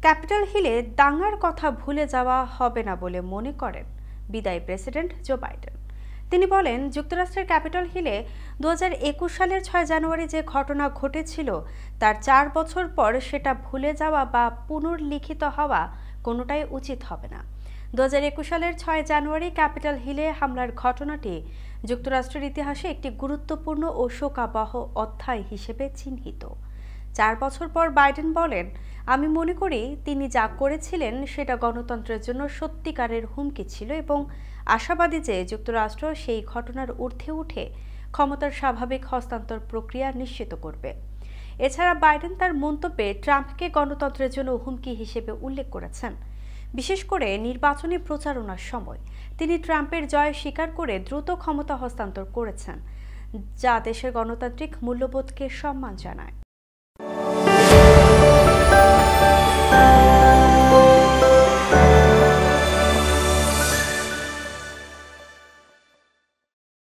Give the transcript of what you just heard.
Capitol হিলে দাঙ্গার কথা ভুলে যাওয়া হবে না বলে মনে করেন বিদায়ী প্রেসিডেন্ট জো বাইডেন। তিনি বলেন, যুক্তরাষ্ট্রের ক্যাপিটল হিলে 2021 সালের 6 জানুয়ারি যে ঘটনা ঘটেছিল তার 4 বছর পর সেটা ভুলে যাওয়া বা পুনর্লিখিত হওয়া কোনোটাই উচিত হবে না। 2021 সালের 6 জানুয়ারি ক্যাপিটল হিলে হামলার ঘটনাটি যুক্তরাষ্ট্রের ইতিহাসে একটি গুরুত্বপূর্ণ ও শোকাবহ অধ্যায় হিসেবে চিহ্নিত। 4 বছর পর বাইডেন বলেন, আমি মনে করি তিনি যা করেছিলেন সেটা গণতন্ত্রের জন্য সত্যিকারের হুমকি ছিল এবং আশাবাদী যে যুক্তরাষ্ট্র সেই ঘটনার ঊর্ধ্বে উঠে ক্ষমতার স্বাভাবিক হস্তান্তর প্রক্রিয়া নিশ্চিত করবে। এছাড়া বাইডেন তার মন্তব্যে ট্রাম্পকে গণতন্ত্রের জন্য হুমকি হিসেবে উল্লেখ করেছেন, বিশেষ করে নির্বাচনী প্রচারণার সময়। তিনি ট্রাম্পের জয় স্বীকার করে দ্রুত ক্ষমতা হস্তান্তর করেছেন, যা দেশের গণতান্ত্রিক মূল্যবোধকে সম্মান জানায়।